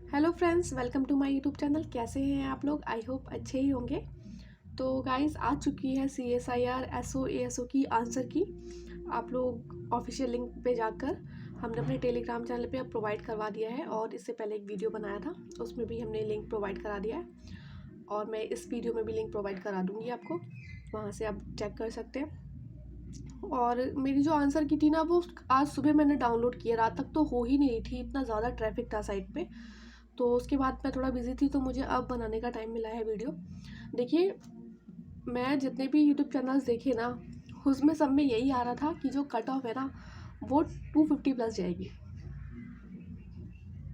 Hello friends, welcome to my YouTube channel. कैसे हैं आप लोग? आई होप अच्छे ही होंगे। तो गाइस, आ चुकी है CSIR SO ASO की आंसर की। आप लोग ऑफिशियल लिंक पे जाकर हमने अपने टेलीग्राम चैनल पे अब प्रोवाइड करवा दिया है, और इससे पहले एक वीडियो बनाया था उसमें भी हमने लिंक प्रोवाइड करा दिया है, और मैं इस वीडियो में भी लिंक प्रोवाइड करा दूँगी आपको, वहाँ से आप चेक कर सकते हैं। और मेरी जो आंसर की थी ना, वो आज सुबह मैंने डाउनलोड किया, रात तक तो हो ही नहीं थी, इतना ज़्यादा ट्रैफिक था साइट पे। तो उसके बाद मैं थोड़ा बिजी थी, तो मुझे अब बनाने का टाइम मिला है वीडियो। देखिए, मैं जितने भी यूट्यूब चैनल्स देखे ना, उसमें सब में यही आ रहा था कि जो कट ऑफ है ना, वो 250 प्लस जाएगी।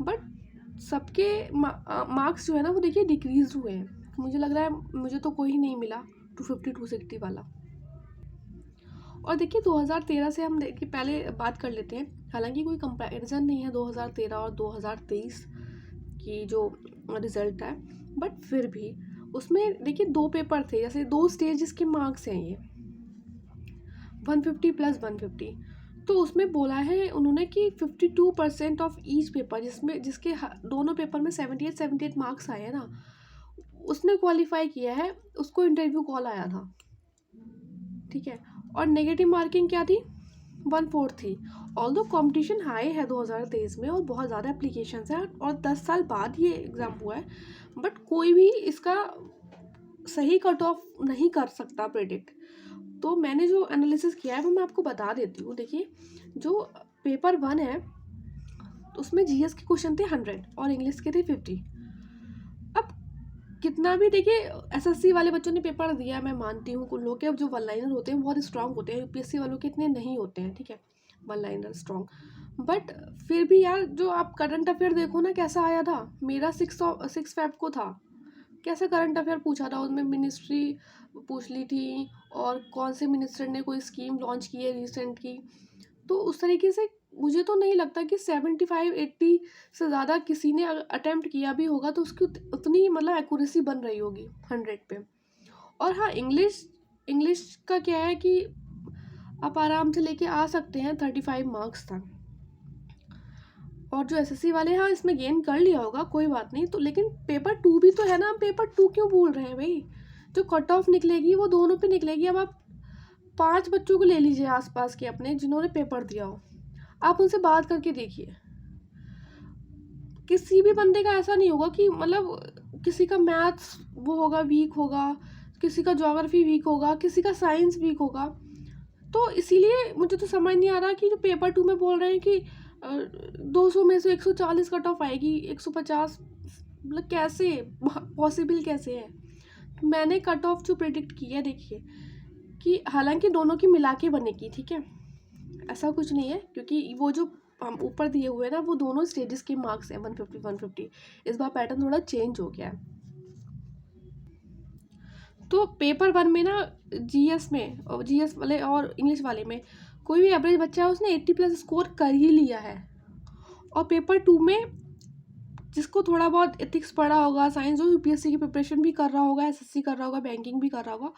बट सबके मार्क्स जो है ना, वो देखिए डिक्रीज हुए हैं। मुझे लग रहा है मुझे तो कोई नहीं मिला 250 260 वाला। और देखिए, 2013 से हम देखिए पहले बात कर लेते हैं। हालांकि कोई कंपैरिजन नहीं है 2013 और 2023 की जो रिज़ल्ट है, बट फिर भी उसमें देखिए 2 पेपर थे, जैसे 2 स्टेजेस के मार्क्स हैं ये, 150 प्लस 150। तो उसमें बोला है उन्होंने कि 52% ऑफ ईच पेपर, जिसके दोनों पेपर में 78 मार्क्स आए हैं ना, उसने क्वालिफाई किया है, उसको इंटरव्यू कॉल आया था। ठीक है। और नेगेटिव मार्किंग क्या थी? 1/4 थी। ऑल्दो कॉम्पिटिशन हाई है 2023 में, और बहुत ज़्यादा एप्लीकेशंस हैं, और 10 साल बाद ये एग्ज़ाम हुआ है, बट कोई भी इसका सही कट ऑफ नहीं कर सकता प्रेडिक्ट। तो मैंने जो एनालिसिस किया है वो मैं आपको बता देती हूँ। देखिए, जो पेपर 1 है उसमें GS के क्वेश्चन थे 100 और इंग्लिश के थे 50। अब कितना भी देखिए, SSC वाले बच्चों ने पेपर दिया, मैं मानती हूँ कुछ लोग के जो वन लाइनर होते हैं बहुत स्ट्रांग होते हैं, UPSC वालों के इतने नहीं होते हैं, ठीक है, वन लाइनर स्ट्रांग। बट फिर भी यार, जो आप करंट अफेयर देखो ना, कैसा आया था। मेरा 6 फेब को था, कैसे करंट अफेयर पूछा था, उसमें मिनिस्ट्री पूछ ली थी, और कौन से मिनिस्टर ने कोई स्कीम लॉन्च की है रिसेंट की। तो उस तरीके से मुझे तो नहीं लगता कि 75-80 से ज़्यादा किसी ने अटेम्प्ट किया भी होगा तो उसकी उतनी मतलब एक्यूरेसी बन रही होगी 100 पे। और हाँ, इंग्लिश इंग्लिश का क्या है कि आप आराम से लेके आ सकते हैं 35 मार्क्स तक। और जो SSC वाले, हाँ, इसमें गेन कर लिया होगा, कोई बात नहीं। तो लेकिन पेपर 2 भी तो है ना, हम पेपर 2 क्यों भूल रहे हैं भाई? जो कट ऑफ निकलेगी वो दोनों पे निकलेगी। अब आप 5 बच्चों को ले लीजिए आसपास के अपने, जिन्होंने पेपर दिया हो, आप उनसे बात करके देखिए। किसी भी बंदे का ऐसा नहीं होगा कि मतलब किसी का मैथ्स वो होगा, वीक होगा, किसी का ज्योग्राफी वीक होगा, किसी का साइंस वीक होगा। तो इसीलिए मुझे तो समझ नहीं आ रहा कि जो पेपर 2 में बोल रहे हैं कि 200 में से 140 कट ऑफ आएगी, 150, मतलब कैसे पॉसिबल कैसे है? मैंने कट ऑफ जो प्रिडिक्ट की है, देखिए कि हालांकि दोनों की मिला के बनेगी, ठीक है, ऐसा कुछ नहीं है, क्योंकि वो जो हम ऊपर दिए हुए हैं ना, वो दोनों स्टेजेस के मार्क्स हैं 150 150। इस बार पैटर्न थोड़ा चेंज हो गया है। तो पेपर 1 में ना, GS में, और GS वाले और इंग्लिश वाले में कोई भी एवरेज बच्चा है उसने 80 प्लस स्कोर कर ही लिया है। और पेपर 2 में जिसको थोड़ा बहुत एथिक्स पढ़ा होगा, साइंस, जो UPSC की प्रिपरेशन भी कर रहा होगा, SSC कर रहा होगा, बैंकिंग भी कर रहा होगा,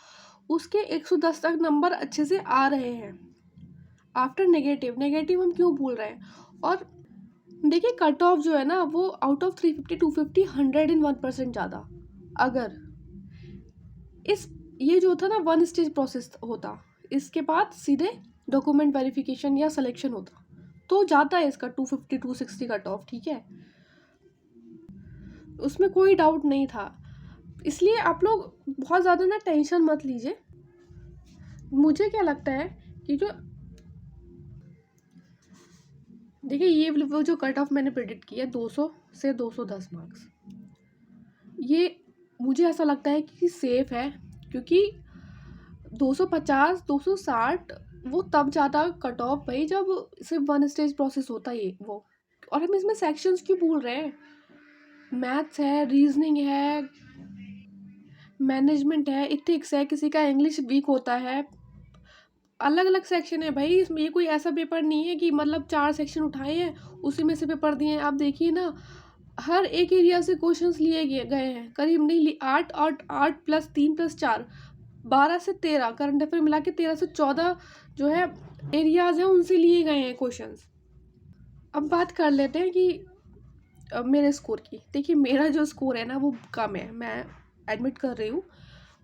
उसके 110 तक नंबर अच्छे से आ रहे हैं आफ्टर नेगेटिव हम क्यों भूल रहे हैं? और देखिए, कट ऑफ जो है ना, वो आउट ऑफ 350 250 101% ज़्यादा। अगर इस ये जो था ना, 1 स्टेज प्रोसेस होता, इसके बाद सीधे डॉक्यूमेंट वेरिफिकेशन या सिलेक्शन होता, तो जाता है इसका 250 260 कट ऑफ, ठीक है, उसमें कोई डाउट नहीं था। इसलिए आप लोग बहुत ज़्यादा ना टेंशन मत लीजिए। मुझे क्या लगता है कि जो देखिए, ये वो जो कट ऑफ मैंने प्रेडिक्ट किया 200 से 210 मार्क्स, ये मुझे ऐसा लगता है कि सेफ है, क्योंकि 250 260 वो तब जाता कट ऑफ भाई जब सिर्फ 1 स्टेज प्रोसेस होता है ये वो। और हम इसमें सेक्शंस क्यों भूल रहे हैं? मैथ्स है, रीजनिंग है, मैनेजमेंट है, इथिक्स है, किसी का इंग्लिश वीक होता है, अलग अलग सेक्शन है भाई इसमें। ये कोई ऐसा पेपर नहीं है कि मतलब 4 सेक्शन उठाए हैं उसी में से पेपर दिए हैं। आप देखिए ना, हर एक एरिया से क्वेश्चंस लिए गए हैं, करीब नहीं, 8 प्लस 3 प्लस 4 12 से 13 करंट अफेयर मिला के 13 से 14 जो है एरियाज हैं, उनसे लिए गए हैं क्वेश्चंस। अब बात कर लेते हैं कि मेरे स्कोर की। देखिए मेरा जो स्कोर है ना वो कम है, मैं एडमिट कर रही हूँ।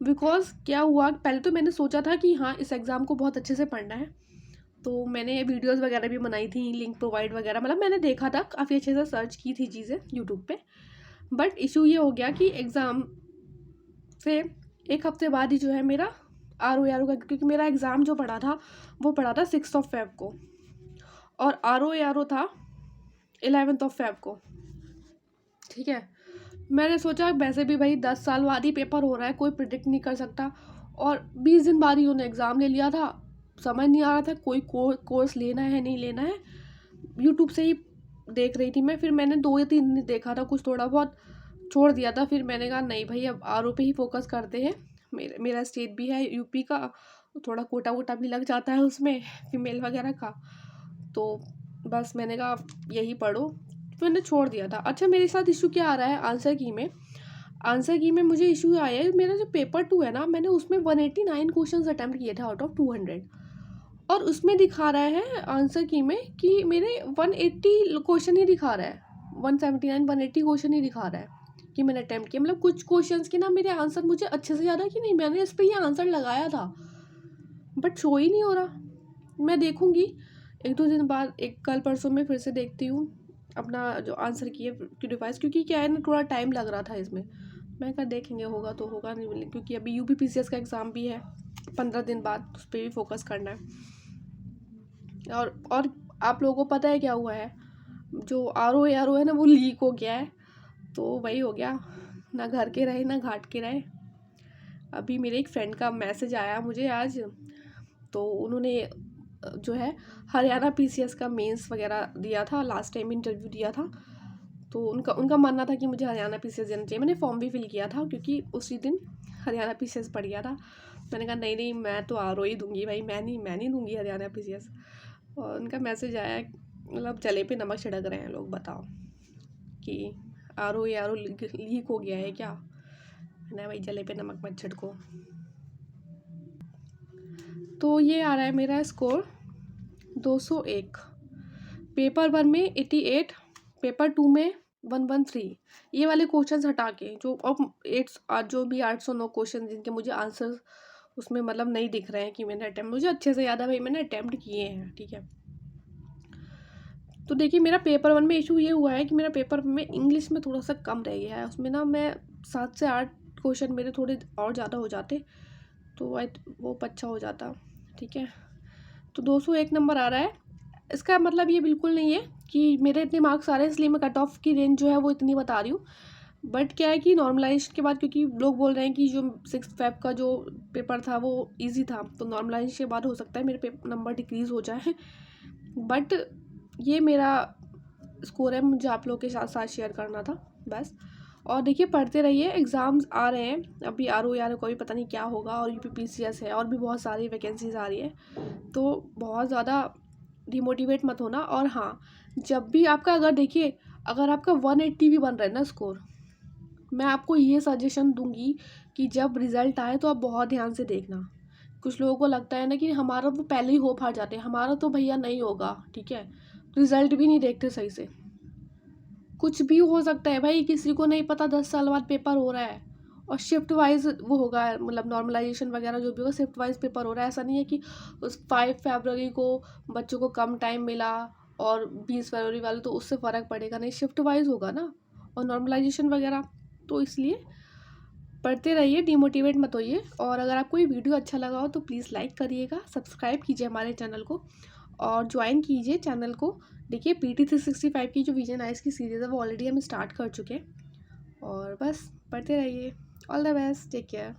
बिकॉज क्या हुआ, पहले तो मैंने सोचा था कि हाँ इस एग्ज़ाम को बहुत अच्छे से पढ़ना है, तो मैंने वीडियोस वगैरह भी बनाई थी, लिंक प्रोवाइड वगैरह, मतलब मैंने देखा था, काफ़ी अच्छे से सर्च की थी चीज़ें यूट्यूब पे। बट इशू ये हो गया कि एग्ज़ाम से एक हफ्ते बाद ही जो है मेरा RO का, क्योंकि मेरा एग्ज़ाम जो पड़ा था वो पड़ा था 6 Feb को, और RO था 11 Feb को। ठीक है, मैंने सोचा वैसे भी भाई 10 साल बाद ही पेपर हो रहा है, कोई प्रिडिक्ट नहीं कर सकता, और 20 दिन बाद ही उन्होंने एग्ज़ाम ले लिया था। समझ नहीं आ रहा था कोई कोर्स लेना है नहीं लेना है, यूट्यूब से ही देख रही थी मैं। फिर मैंने 2 या 3 दिन देखा था, कुछ थोड़ा बहुत छोड़ दिया था। फिर मैंने कहा नहीं भाई अब RO पे ही फोकस करते हैं, मेरा स्टेट भी है यूपी का, थोड़ा कोटा वोटा भी लग जाता है उसमें फीमेल वगैरह का, तो बस मैंने कहा यही पढ़ो, मैंने छोड़ दिया था। अच्छा मेरे साथ इशू क्या आ रहा है आंसर की में मुझे इशू आया है, मेरा जो पेपर 2 है ना, मैंने उसमें 189 क्वेश्चन अटैम्प्ट किए थे आउट ऑफ 200, और उसमें दिखा रहा है आंसर की में कि मेरे 180 क्वेश्चन ही दिखा रहा है, 179 180 क्वेश्चन ही दिखा रहा है कि मैंने अटैम्प्ट किया। मतलब कुछ क्वेश्चंस के ना मेरे आंसर मुझे अच्छे से याद है कि नहीं मैंने इस पर ये आंसर लगाया था, बट शो ही नहीं हो रहा। मैं देखूँगी 1-2 दिन बाद, एक कल परसों में फिर से देखती हूँ अपना जो आंसर की है डिवाइस, क्योंकि क्या है ना थोड़ा टाइम लग रहा था इसमें। मैं कहा देखेंगे होगा तो होगा, नहीं मिले, क्योंकि अभी UPPCS का एग्ज़ाम भी है 15 दिन बाद, उस पर भी फोकस करना है। और आप लोगों को पता है क्या हुआ है, जो RO है ना वो लीक हो गया है, तो वही हो गया, ना घर के रहे ना घाट के रहे। अभी मेरे एक फ्रेंड का मैसेज आया मुझे आज, तो उन्होंने जो है हरियाणा PCS का मेंस वगैरह दिया था, लास्ट टाइम इंटरव्यू दिया था, तो उनका मानना था कि मुझे हरियाणा PCS देना चाहिए। मैंने फॉर्म भी फिल किया था क्योंकि उसी दिन हरियाणा PCS पड़ गया था। मैंने कहा नहीं नहीं मैं तो RO ही दूंगी भाई, मैं नहीं दूंगी हरियाणा PCS। और उनका मैसेज आया, मतलब जले पे नमक छिड़क रहे हैं लोग, बताओ कि RO लीक हो गया है क्या। मैंने भाई जले पे नमक मत छिड़को। तो ये आ रहा है मेरा स्कोर 201, पेपर 1 में 88, पेपर 2 में 113। ये वाले क्वेश्चन हटा के जो अब जो भी 809 क्वेश्चन जिनके मुझे आंसर उसमें मतलब नहीं दिख रहे हैं कि मैंने अटैम्प्ट, मुझे अच्छे से याद है भाई मैंने अटैम्प्ट किए हैं। ठीक है, तो देखिए मेरा पेपर 1 में इशू ये हुआ है कि मेरा पेपर में इंग्लिश में थोड़ा सा कम रह गया है, उसमें ना मैं 7 से 8 क्वेश्चन मेरे थोड़े और ज़्यादा हो जाते तो वो अच्छा हो जाता। ठीक है, तो 201 नंबर आ रहा है। इसका मतलब ये बिल्कुल नहीं है कि मेरे इतने मार्क्स आ रहे हैं इसलिए मैं कट ऑफ की रेंज जो है वो इतनी बता रही हूँ, बट क्या है कि नॉर्मलाइजेशन के बाद, क्योंकि लोग बोल रहे हैं कि जो 6 Feb का जो पेपर था वो इजी था, तो नॉर्मलाइजेशन के बाद हो सकता है मेरे नंबर डिक्रीज़ हो जाए, बट ये मेरा स्कोर है, मुझे आप लोगों के साथ शेयर करना था बस। और देखिए पढ़ते रहिए, एग्ज़ाम्स आ रहे हैं अभी, RO को भी पता नहीं क्या होगा, और UPPCS है, और भी बहुत सारी वैकेंसीज आ रही है, तो बहुत ज़्यादा डिमोटिवेट मत होना। और हाँ, जब भी आपका अगर आपका 180 भी बन रहा है ना स्कोर, मैं आपको ये सजेशन दूंगी कि जब रिज़ल्ट आए तो आप बहुत ध्यान से देखना। कुछ लोगों को लगता है ना कि हमारा तो पहले ही हो फाट जाते हैं, हमारा तो भैया नहीं होगा। ठीक है, रिज़ल्ट भी नहीं देखते सही से, कुछ भी हो सकता है भाई, किसी को नहीं पता 10 साल बाद पेपर हो रहा है, और शिफ्ट वाइज वो होगा, मतलब नॉर्मलाइजेशन वगैरह जो भी होगा शिफ्ट वाइज पेपर हो रहा है। ऐसा नहीं है कि उस 5 फरवरी को बच्चों को कम टाइम मिला और 20 फरवरी वाले तो उससे फ़र्क पड़ेगा नहीं, शिफ्ट वाइज होगा ना, और नॉर्मलाइजेशन वगैरह। तो इसलिए पढ़ते रहिए, डिमोटिवेट मत होइए। और अगर आपको ये वीडियो अच्छा लगा हो तो प्लीज़ लाइक करिएगा, सब्सक्राइब कीजिए हमारे चैनल को, और ज्वाइन कीजिए चैनल को। देखिए PT 365 की जो विजन आइज की सीरीज़ है वो ऑलरेडी हम स्टार्ट कर चुके हैं, और बस पढ़ते रहिए। All the best, take care.